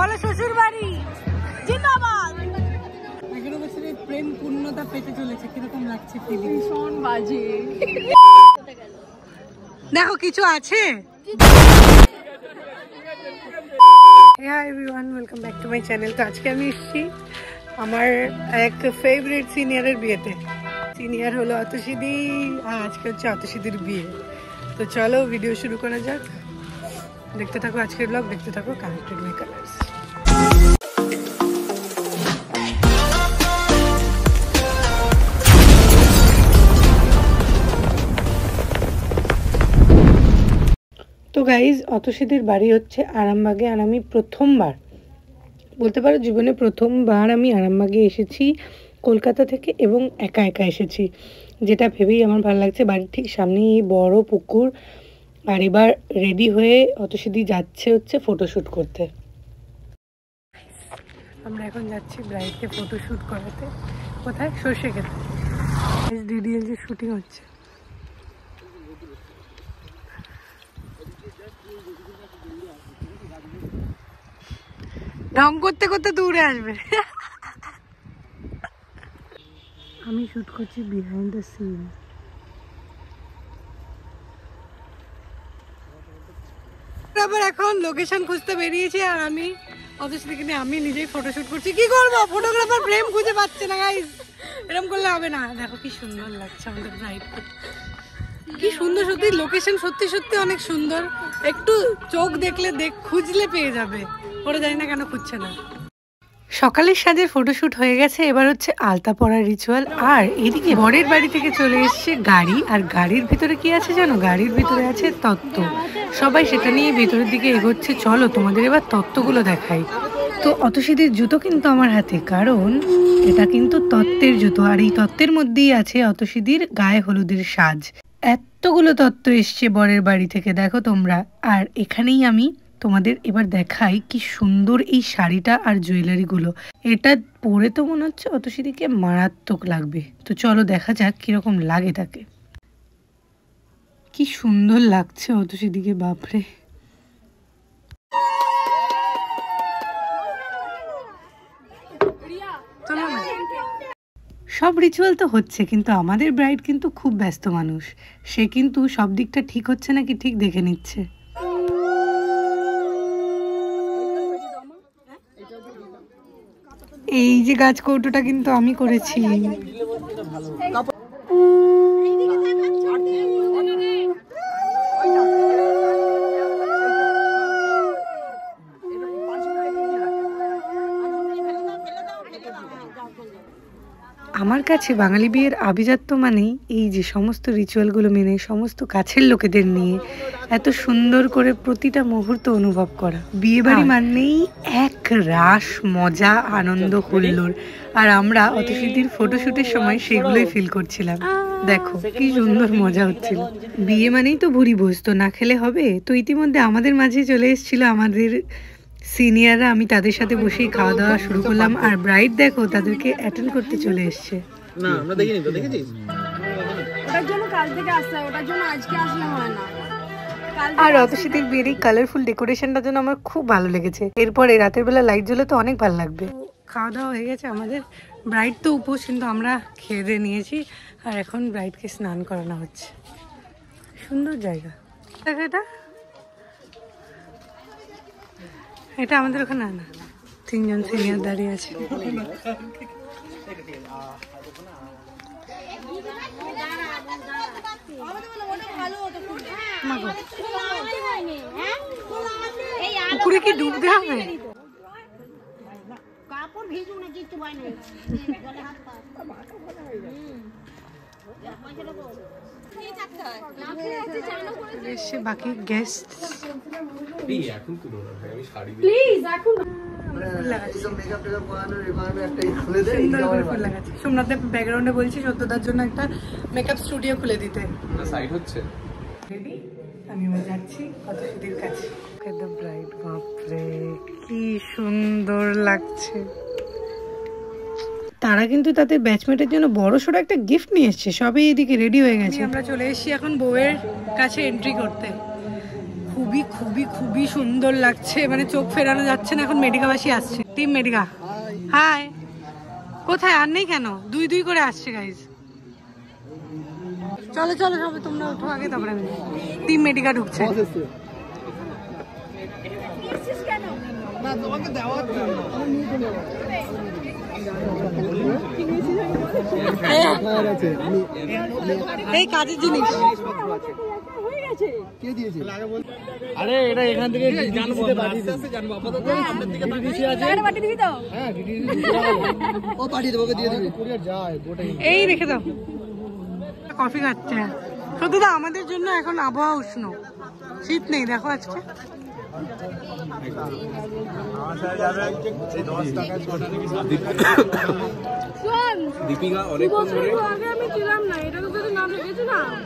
বলো শ্বশুর বাড়ি জিন্দাবাদ। 11 বছরের প্রেম পূর্ণতা পেতে চলেছে, কিরকম লাগছে? ভীষণ বাজে। দেখো কিছু আছে। Hi everyone, welcome back to my channel. তো আজকে আমি এসেছি আমার এক ফেভারিট সিনিয়রের বিয়েতে। সিনিয়র হলো অতসীদি, আর আজকে হচ্ছে অতসীদির বিয়ে। তো চলো ভিডিও শুরু করা যাক। দেখতে থাকো আজকের ব্লগ, দেখতে থাকো কানেক্টেড মাই কালার্স। তো গাইজ, অতসীদের বাড়ি হচ্ছে আরামবাগে, আর আমি প্রথমবার বলতে পারো জীবনে প্রথমবার আমি আরামবাগে এসেছি কলকাতা থেকে, এবং একা একা এসেছি, যেটা ভেবেই আমার ভালো লাগছে। বাড়ির ঠিক সামনেই এই বড় পুকুর। আর এবার রেডি হয়ে অতসীদি যাচ্ছে হচ্ছে ফটোশ্যুট করতে। আমরা এখন যাচ্ছি ব্রাইডকে ফটোশ্যুট করাতে। কোথায়? সর্ষে খেতে। ডিডিএল যে শুটিং হচ্ছে। ঢং করতে করতে দূরে আসবে। আমি শুট করছি বিহাইন্ড দ্য সিন। আবার এখন লোকেশন খুঁজতে বেরিয়েছি, আর আমি অতসীদিকে নিয়ে আমি নিজেই ফটোশুট করছি। কি করবো, ফটোগ্রাফার ফ্রেম খুঁজে পাচ্ছে না গাইস। এরকম করলে হবে না। দেখো কি সুন্দর লাগছে আমাদের ব্রাইড, কি সুন্দর। সত্যি লোকেশন সত্যি সত্যি অনেক সুন্দর। একটু চোখ দেখলে খুঁজলে পেয়ে যাবে। ওরা জানি না কেন খুঁজছে না। সকালের সাজের ফটোশুট হয়ে গেছে, এবার হচ্ছে আলতা পরার রিচুয়াল। আর এদিকে বরের বাড়ি থেকে চলে এসছে গাড়ি, আর গাড়ির ভিতরে কি আছে জানো? গাড়ির ভিতরে আছে তত্ত্ব। সবাই সেটা নিয়ে ভেতরের দিকে এগোচ্ছে। চলো তোমাদের এবার তত্ত্বগুলো দেখাই। তো অতসীদির জুতো কিন্তু আমার হাতে, কারণ এটা কিন্তু তত্ত্বের জুতো, আর এই তত্ত্বের মধ্যেই আছে অতসীদির গায়ে হলুদের সাজ। এতগুলো তত্ত্ব এসছে বরের বাড়ি থেকে, দেখো তোমরা। আর এখানেই আমি তোমাদের এবার দেখাই কি সুন্দর এই শাড়িটা আর জুয়েলারিগুলো। এটা পরে তো মনে হচ্ছে অতসীদিকে মারাত্মক লাগবে। তো চলো দেখা যাক কিরকম লাগে তাকে। কি সুন্দর লাগছে অতসীদিকে, বাপরে। সব রিচুয়াল তো হচ্ছে, কিন্তু আমাদের ব্রাইড কিন্তু খুব ব্যস্ত মানুষ। সে কিন্তু সব দিকটা ঠিক হচ্ছে নাকি ঠিক দেখে নিচ্ছে। এই যে গাছ কৌটোটা কিন্তু আমি করেছি। আমার কাছে বাঙালি বিয়ের আভিজাত্য মানেই এই যে সমস্ত রিচুয়ালগুলো মেনে সমস্ত কাছের লোকেদের নিয়ে এত সুন্দর করে প্রতিটা মুহূর্ত অনুভব করা। বিয়ে বাড়ি মানেই এক রাস মজা, আনন্দ, হুল্লোড়। আর আমরা অতসীদির ফটোশুটের সময় সেগুলোই ফিল করছিলাম। দেখো কি সুন্দর মজা হচ্ছিল। বিয়ে মানেই তো ভুরি ভোজ, তো না খেলে হবে। তো ইতিমধ্যে আমাদের মাঝে চলে এসেছিল আমাদের সিনিয়ররা। আমি তাদের সাথে বসেই খাওয়া দাওয়া শুরু করলাম। আর ব্রাইড দেখো তাদেরকে অ্যাটেন্ড করতে চলে এসছে। না আমরা দেখিনি তো, দেখেছিস? ওটার জন্য কাল থেকে আসতে হয়, ওটার জন্য আজকে আসলে হয় না। আর অতসীদির বিয়ের এই কালারফুল ডেকোরেশনটার জন্য আমার খুব ভালো লেগেছে। এরপর এই রাতের বেলা লাইট জ্বলে তো অনেক ভালো লাগবে। খাওয়া দাওয়া হয়ে গেছে আমাদের। ব্রাইড তো উপোস, কিন্তু আমরা খেয়ে দিয়ে নিয়েছি। আর এখন ব্রাইডকে স্নান করানো হচ্ছে। সুন্দর জায়গা। এটা এটা আমাদের ওখানে না, 3 জন সিনিয়র দাঁড়িয়ে আছে। পুকুরে কি ডুবতে হবে? বাকি গেস্ট সোমনাথের ব্যাকগ্রাউন্ডে বলছি সত্যতার জন্য একটা মেকআপ স্টুডিও খুলে দিতে। আমি যাচ্ছি অতসীদির কাছে। বাপরে কি সুন্দর লাগছে। তারা কিন্তু তাদের ব্যাচমেটের জন্য বড় সড়ো একটা গিফট নিয়ে এসছে। সবাই এদিকে রেডি হয়ে গেছে। আমরা চলে এসেছি এখন বউয়ের কাছে এন্ট্রি করতে। খুবই খুবই খুবই সুন্দর লাগছে, মানে চোখ ফেরানো যাচ্ছে না। এখন মেডিকাবাসী আসছে, টিম মেডিকা। হাই, কোথায় আর নেই কেন? দুই দুই করে আসছে গাইজ। চলো চলো সবাই তোমরা ওঠো আগে, তারপরে আমি। টিম মেডিকা ঢুকছে। এই কাজের জিনিস। আরে এটা এখান থেকে এই রেখে দাও। কফি খাচ্ছে শুধু তো আমাদের জন্য। এখন আবহাওয়া উষ্ণ, শীত নেই দেখো আজকে।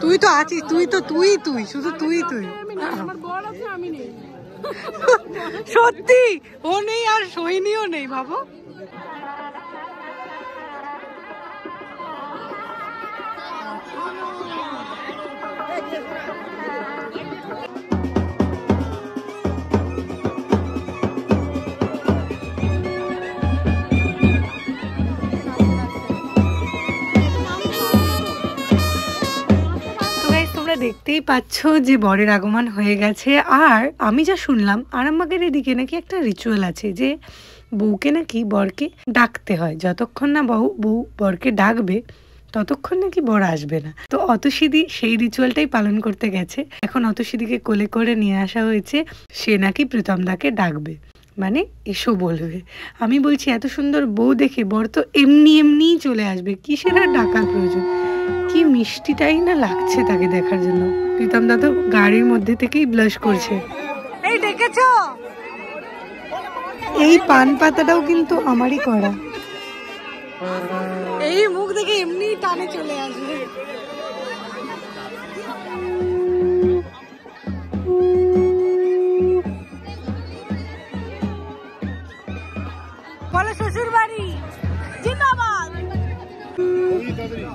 তুই তো আছিস, তুই শুধু তুই সত্যি ও নেই আর সোহিনীও নেই ভাবো। দেখতেই পাচ্ছ যে বরের আগমন হয়ে গেছে। আর আমি যা শুনলাম আরামবাগের এদিকে নাকি একটা রিচুয়াল আছে যে বউকে নাকি বরকে ডাকতে হয়, যতক্ষণ না বউ বরকে ডাকবে ততক্ষণ নাকি বর আসবে না। তো অতসীদি সেই রিচুয়ালটাই পালন করতে গেছে। এখন অতসীদিকে কোলে করে নিয়ে আসা হয়েছে, সে নাকি প্রীতমদাকে ডাকবে, মানে এসো বলবে। আমি বলছি এত সুন্দর বউ দেখে বর তো এমনিই চলে আসবে, কিসের আর ডাকার প্রয়োজন। কি মিষ্টিটাই না লাগছে তাকে দেখার জন্য। প্রীতম দা তো গাড়ির মধ্যে থেকেই ব্লাশ করছে। এই ডেকেছো? এই পান পাতাটাও কিন্তু আমারই করা। এই মুখ দেখে এমনি টানে চলে আসবে। বলো শ্বশুর বাড়ি জিন্দাবাদ।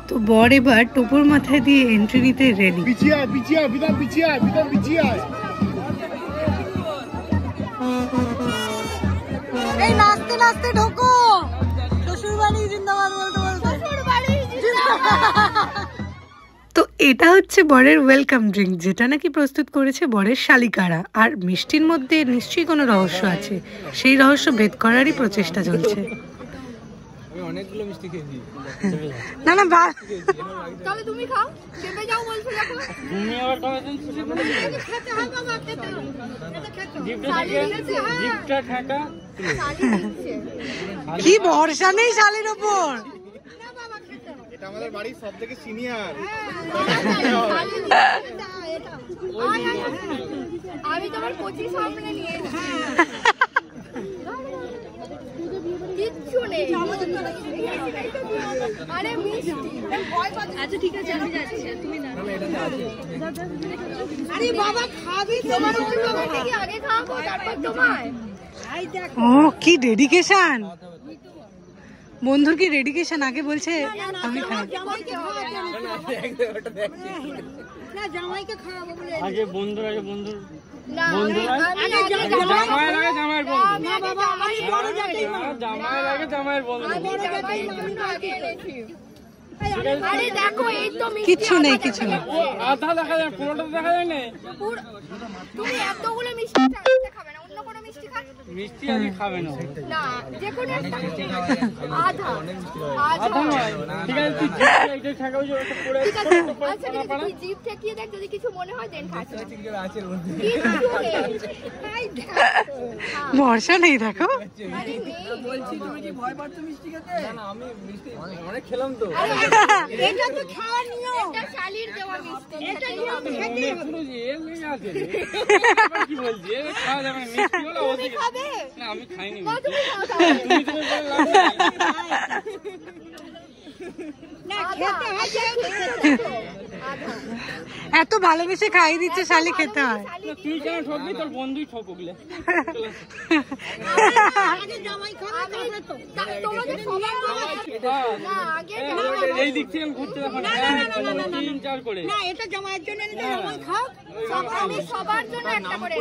তো বর এবার টোপর মাথায় দিয়ে এন্ট্রি নিতে রেডি। এই নাচতে নাচতে ঢোকো, শ্বশুর বাড়ি জিন্দাবাদ বলতে বলতে। তো এটা হচ্ছে বরের ওয়েলকাম ড্রিঙ্ক, যেটা নাকি প্রস্তুত করেছে বরের শালিকারা। আর মিষ্টির মধ্যে নিশ্চয়ই কোনো রহস্য আছে, সেই রহস্য ভেদ করারই প্রচেষ্টা চলছে। অনেকগুলো মিষ্টি খেয়েছি। না না তাহলে তুমি খাও, খেতে যাও বলছো যখন। তুমি আবার কবে দিন খুশি করে দিলে? খেতে হয় বাবা, খেতে হবে। জিপটা ঠাকা কি ভরসা নেই শালের উপর। এটা আমাদের বাড়ির সবথেকে সিনিয়র। আমি তোমার কোচি সামনে নিয়ে কিচ্ছু নেই। আরে মিষ্টি। আচ্ছা ঠিক আছে আমি যাচ্ছি, তুমি না। আরে বাবা খাবি, তোমার বাবা থেকে আগে খাবো তারপর তোমায়। ও কি ডেডিকেশন, বন্ধুর কি ডেডিকেশন। আগে বলছে আমি খাই। না জামাইকে খাওয়াবো বলে। আগে বন্ধু আগে বন্ধু না জামাইয়ের আগে জামাইয়ের বন্ধু। না বাবা আমি বড় যাই না। জামাইয়ের আগে জামাইয়ের বন্ধু। আরে দেখো এই তো কিচ্ছু নেই কিছু নেই। আধা দেখা যায়, পুরোটা দেখা যায় না। তুমি এতগুলো মিষ্টি চাইতে খাবে না, অন্য কোনো মিষ্টি খাবে? মিষ্টি আগে খাবে না। না যে কোনো একটা আধা আধা নয়, ঠিক আছে তুই এইটা ঠাকা ওই যে ওটা পড়ে ঠিক আছে। আচ্ছা ঠিক আছে, তুই জিভ ঠেকিয়ে দেখ, যদি কিছু মনে হয় দেন খাস। ভরসা নেই দেখো। বলছি তুমি কি ভয় পাচ্ছ মিষ্টি খেতে? না না আমি মিষ্টি অনেক খেলাম তো। এটা তো খাওয়ার নিয়ম, এটা শালির দেওয়া মিষ্টি, এটা নিয়ম খেতে পুরো যে এর নেই আছে। কি বলছিস? এ খাওয়া যাবে না মিষ্টি হলো ওদিকে। খাবে না আমি খাইনি। তুমি খাও তুমি তো না খেতে হয়। এত ভালোবেসে খাইয়ে দিচ্ছে শালি, খেতে হয়। তুই কেন ঠকবি? তোর বন্ধুই ঠকুকলে। আগে জামাই খাবে তারপরে তো তোমাদের সবার না আগে এই দিক থেকে ঘুরতে দেখো না 1 2 3 4 করে না এটা জামাইয়ের জন্য এটা জামাই খাও আমি সবার জন্য একটা করে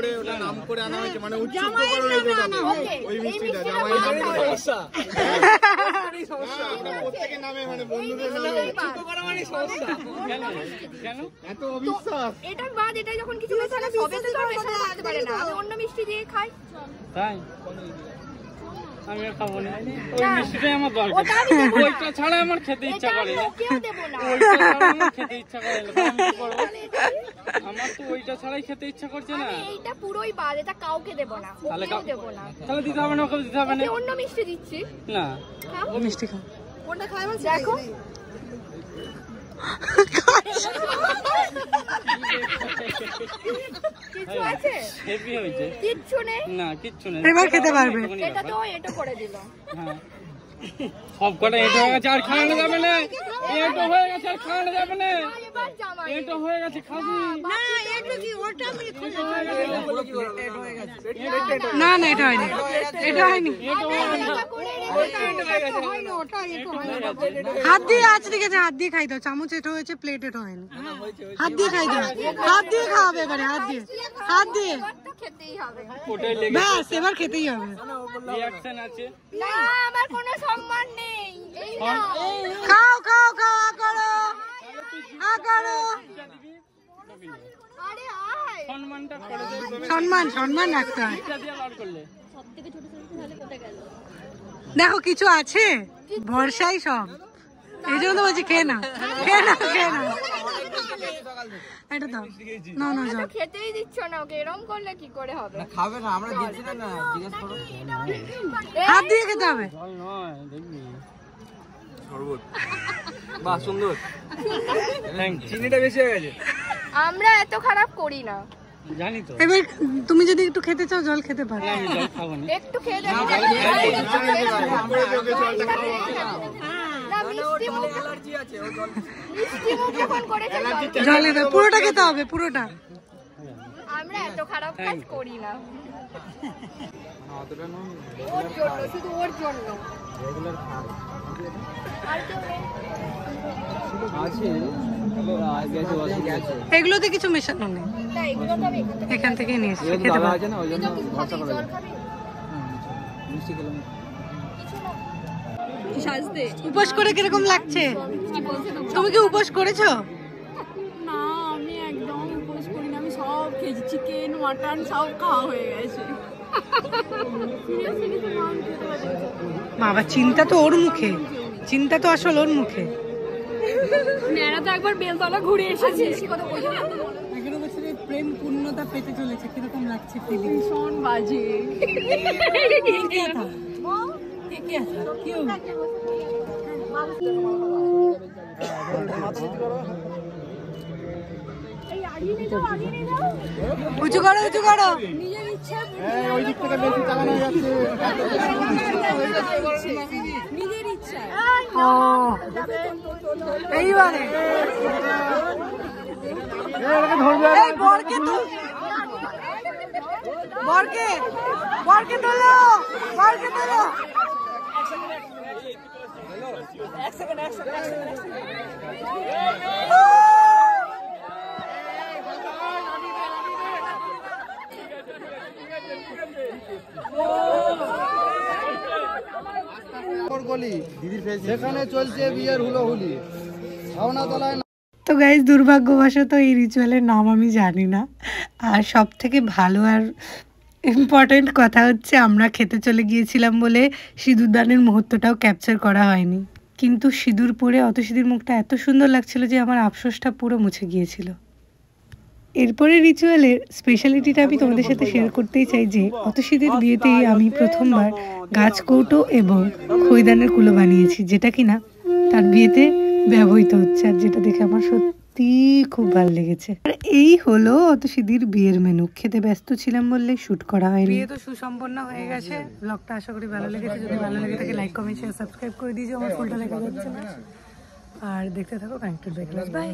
নাম করে আনা হয়েছে মানে উৎসব জামাইয়ের জন্য আনা ওকে ওই মিষ্টিটা জামাই সমস্যা প্রত্যেকের নামে মানে বন্ধুদের নামে করা মানে সমস্যা কেন এত অবিশ্বাস। এটা বাদ এটা যখন কিছু মেশানো সবে তো মেশানো করতে পারে না আমি অন্য মিষ্টি দিয়ে খাই তাই আমি আর খাবো না ওই মিষ্টিটাই আমার দরকার ওটা আমি দেবো না। ওইটা ছাড়া আমার খেতে ইচ্ছা করে না কেউ দেবো না ওইটা ছাড়া আমার খেতে ইচ্ছা করে না আমি কি করবো? আমার তো ওইটা ছাড়াই খেতে ইচ্ছা করছে না আমি এইটা পুরোই বাদ এটা কাউকে দেবো না তাহলে ওকেও দেবো না তাহলে দিতে হবে না ওকে দিতে হবে না ওকে অন্য মিষ্টি দিচ্ছি না খাও মিষ্টি খাও কোনটা খাই বল দেখো কিছু আছে হেভি হয়েছে কিচ্ছু নেই না কিচ্ছু নেই এবার খেতে পারবে। এটা তো এটা করে দিল হ্যাঁ সব কটা এটা হয়ে গেছে আর খাওয়ানো যাবে না এটা হয়ে গেছে আর খাওয়ানো যাবে না এবার জামাই এটা হয়ে গেছে খাবি না এটা কি ওটা আমি না না এটা হয়নি এটা হয়নি হয়নি ওটা এটা হয়নি হাত দিয়ে আঁচড়ে গেছে হাত দিয়ে খাই দাও চামচ এটা হয়েছে প্লেট এটা হয়নি হাত দিয়ে খাই দাও হাত দিয়ে খাওয়াবে এবারে হাত দিয়ে এবার তো খেতেই হবে ওটাই লেগে ব্যাস এবার খেতেই হবে রিঅ্যাকশন আছে না আমার কোনো সম্মান নেই এই না খাও খাও খাও করো করো আরে আয় সম্মানটা করে দে সম্মান সম্মান রাখতে হয় এটা দিয়ে বার করলে দেখো কিছু আছে ভরসাই সব এই জন্য তো বলছি খেয়ে না খেয়ে না খেয়ে না এটা দাও না না যাও খেতেই দিচ্ছ না ওকে এরকম করলে কি করে হবে খাবে না আমরা দিচ্ছি না জিজ্ঞেস করো হাত দিয়ে খেতে হবে জল নয় দেখবি শরবত বাহ সুন্দর চিনিটা বেশি হয়ে গেছে আমরা এত খারাপ করি না জানি তো এবার তুমি যদি একটু খেতে চাও জল খেতে পারো না, আমি জল খাবো না একটু খেয়ে দেখি না মিষ্টি মুখ মিষ্টি মুখ যখন করেছে জল। জলে দাও পুরোটা খেতে হবে পুরোটা আমরা এত খারাপ কাজ করি না ওর জন্য শুধু ওর জন্য আর কেউ নেই? এগুলোতে কিছু মেশানো নেই না এগুলো তো আমি এখান থেকে নিয়ে এসেছি খেতে পারো জল খাবি সাজতে উপোস করে কিরকম লাগছে তুমি কি উপোস করেছো না আমি একদম উপোস করি না আমি সব খেয়েছি চিকেন মাটন সব খাওয়া হয়ে গেছে বাবা চিন্তা তো ওর মুখে চিন্তা তো আসল ওর মুখে মেয়েরা তো একবার বেলতলা ঘুরে এসেছে 11 বছরের প্রেম পূর্ণতা পেতে চলেছে কিরকম লাগছে ফিলিং ভীষণ বাজে উঁচু করো উঁচু করো ওই দিক থেকে বেশি চালানো যাচ্ছে নিজের ইচ্ছা ও এইবারে এই বরকে তো বরকে বরকে তোলো বরকে তোলো সেখানে চলছে বিয়ের হুলোহুলি ভাওনা তলায়। তো গাইজ দুর্ভাগ্যবশত এই রিচুয়ালের নাম আমি জানি না আর সব থেকে ভালো আর ইম্পর্টেন্ট কথা হচ্ছে আমরা খেতে চলে গিয়েছিলাম বলে সিঁদুরদানের মুহূর্তটাও ক্যাপচার করা হয়নি কিন্তু সিঁদুর পরে অতসীদির মুখটা এত সুন্দর লাগছিল যে আমার আফসোসটা পুরো মুছে গিয়েছিল। এরপরে রিচুয়ালের স্পেশালিটিটা আমি তোমাদের সাথে শেয়ার করতেই চাই যে অতসীদের বিয়েতেই আমি প্রথমবার গাছ কৌটো এবং খৈদানের কুলো বানিয়েছি যেটা কিনা তার বিয়েতে ব্যবহৃত হচ্ছে আর যেটা দেখে আমার সত্যি খুব ভালো লেগেছে। আর এই হলো অতসীদির বিয়ের মেনু। খেতে ব্যস্ত ছিলাম বললে শুট করা হয়নি। বিয়ে তো সুসম্পন্ন হয়ে গেছে। ব্লগটা আশা করি ভালো লেগেছে। যদি ভালো লেগে থাকে লাইক কমেন্ট শেয়ার সাবস্ক্রাইব করে দিয়েছো। আমার ফুলটা দেখা যাচ্ছে না আর দেখতে থাকো কানেক্টেড ব্যাকগ্রাউন্ড। বাই।